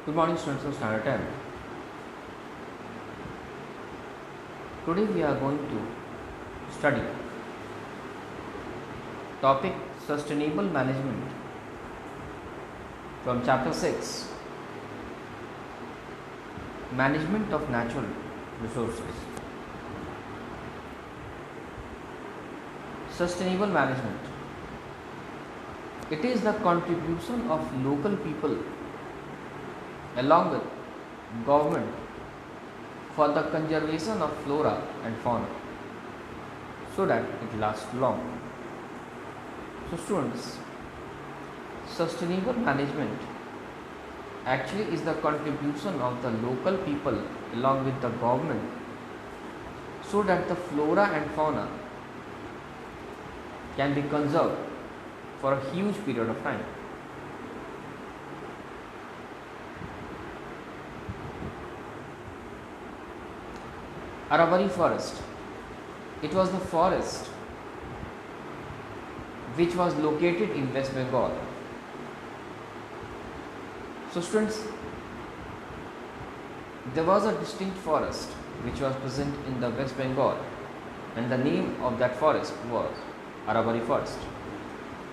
Good morning, students of Standard 10. Today we are going to study topic sustainable management from chapter 6, management of natural resources. Sustainable management. It is the contribution of local people along with government for the conservation of flora and fauna so that it lasts long. So students, sustainable management actually is the contribution of the local people along with the government so that the flora and fauna can be conserved for a huge period of time. Aravalli forest. It was the forest which was located in West Bengal. So students, there was a distinct forest which was present in the West Bengal and the name of that forest was Aravalli forest.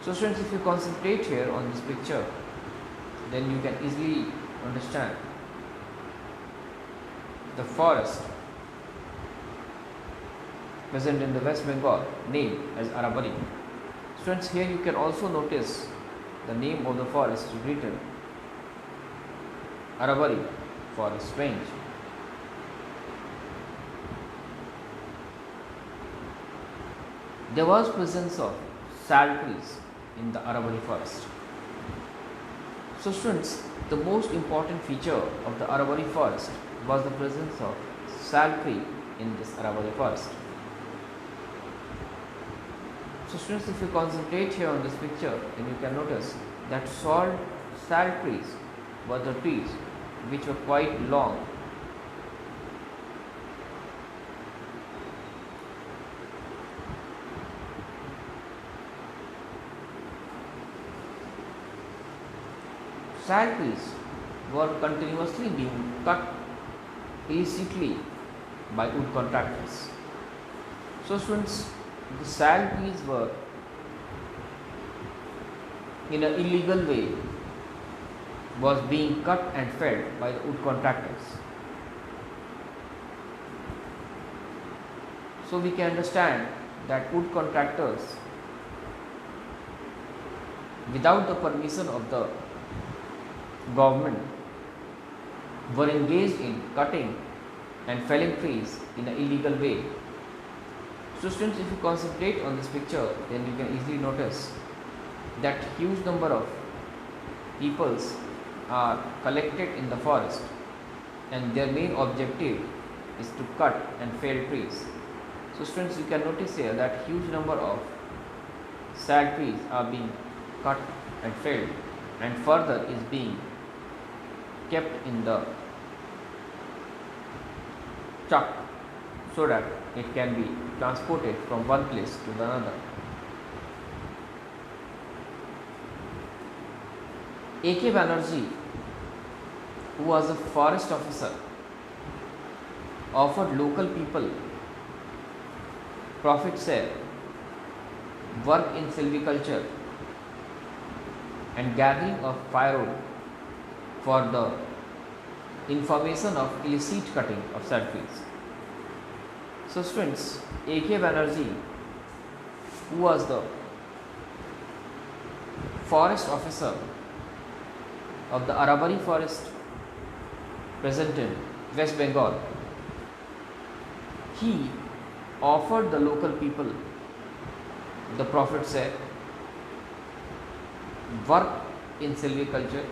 So students, if you concentrate here on this picture, then you can easily understand the forest present in the West Bengal named as Aravalli. Students, here you can also notice the name of the forest is written Aravalli forest range. There was presence of sal trees in the Aravalli forest. So students, the most important feature of the Aravalli forest was the presence of sal tree in this Aravalli forest. So students, if you concentrate here on this picture, then you can notice that sal trees were the trees which were quite long. Sal trees were continuously being cut illicitly by wood contractors. So students, the sal trees were in an illegal way was being cut and felled by the wood contractors. So we can understand that wood contractors, without the permission of the government, were engaged in cutting and felling trees in an illegal way. So students, if you concentrate on this picture, then you can easily notice that huge number of peoples are collected in the forest and their main objective is to cut and fell trees. So students, you can notice here that huge number of sal trees are being cut and felled and further is being kept in the chuck so that it can be transported from one place to another. A.K. Banerjee, who was a forest officer, offered local people profit share, work in silviculture and gathering of firewood for the information of illicit cutting of sal trees. So students, A.K. Banerjee, who was the forest officer of the Aravalli forest present in West Bengal, he offered the local people the profit share, work in silviculture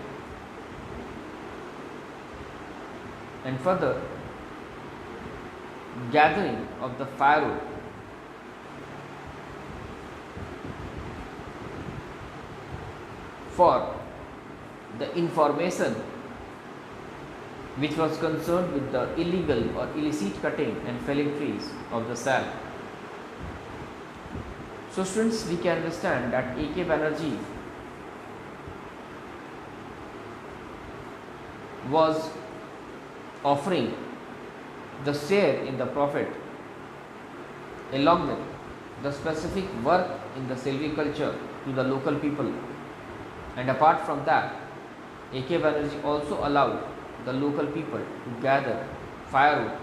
and further gathering of the firewood for the information which was concerned with the illegal or illicit cutting and felling trees of the sal. So students, we can understand that A.K. Banerjee was offering the share in the profit along with the specific work in the silviculture to the local people. And apart from that, A.K. Banerjee also allowed the local people to gather firewood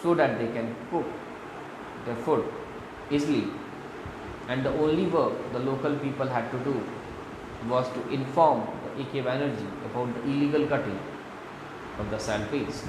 so that they can cook their food easily. And the only work the local people had to do was to inform the A.K. Banerjee about the illegal cutting of the sal trees.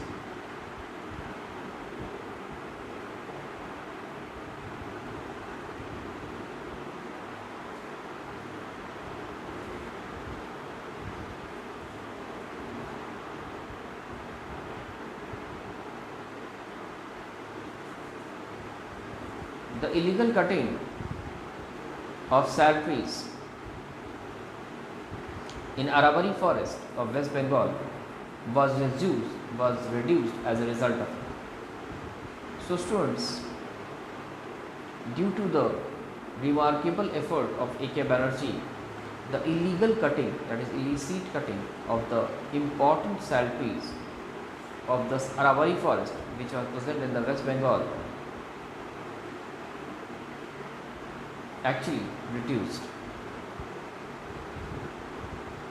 The illegal cutting of sal trees in Arabari forest of West Bengal was reduced as a result of it. So students, due to the remarkable effort of A.K. Banerjee, the illegal cutting, that is illicit cutting of the important sal trees of the Arabari forest which was present in the West Bengal actually reduced.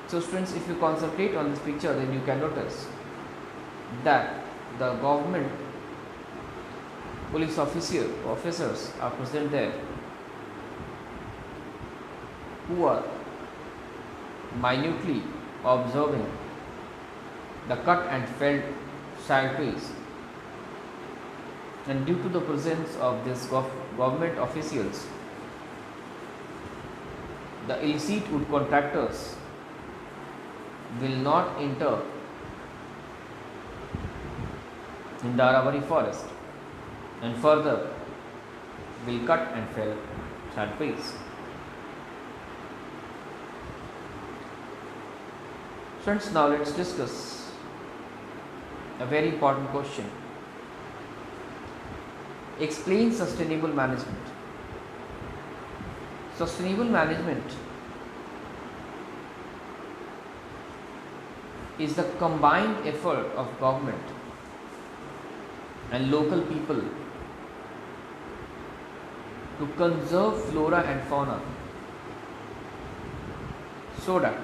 So students, if you concentrate on this picture, then you can notice that the government police officers are present there who are minutely observing the cut and felled sal trees, and due to the presence of these government officials, the illicit wood contractors will not enter in the Arabari forest and further will cut and fell sal trees. Friends, now let's discuss a very important question. Explain sustainable management. Sustainable management is the combined effort of government and local people to conserve flora and fauna so that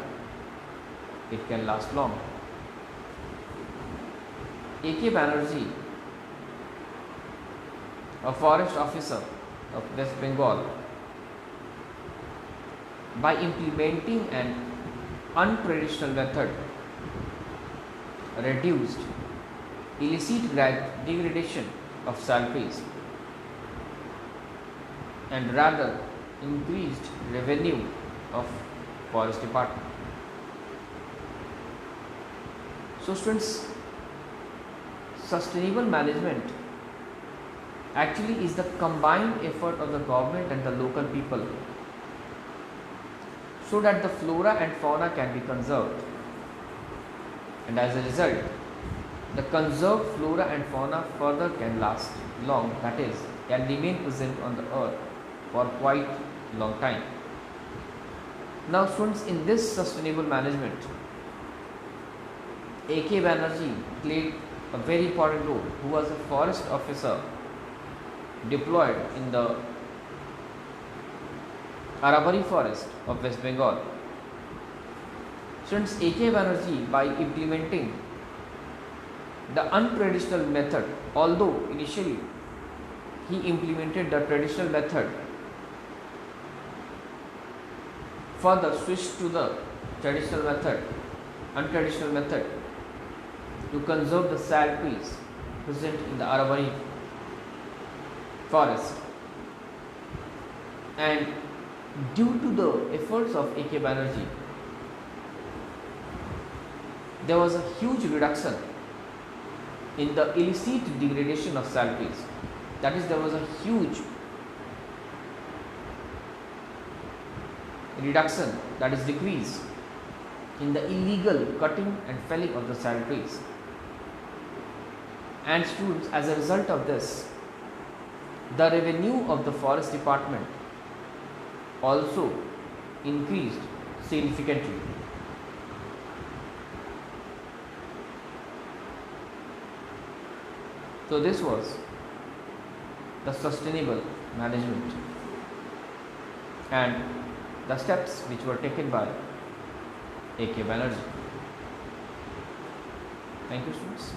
it can last long. A.K. Banerjee, a forest officer of West Bengal, by implementing an untraditional method, reduced illicit degradation of sal trees and rather increased revenue of forest department. So students, sustainable management actually is the combined effort of the government and the local people so that the flora and fauna can be conserved, and as a result the conserved flora and fauna further can last long, that is, can remain present on the earth for quite long time. Now students, in this sustainable management, A.K. Banerjee played a very important role, who was a forest officer deployed in the Arabari forest of West Bengal. Since A.K. Banerjee, by implementing the untraditional method, although initially he implemented the traditional method, further switched to the untraditional method to conserve the sal trees present in the Arabari forest. And due to the efforts of A.K. Banerjee, there was a huge reduction in the illicit degradation of sal trees. That is, there was a huge reduction, that is decrease, in the illegal cutting and felling of the sal trees. And students, as a result of this, the revenue of the forest department also increased significantly. So this was the sustainable management and the steps which were taken by A.K. Banerjee. Thank you, students.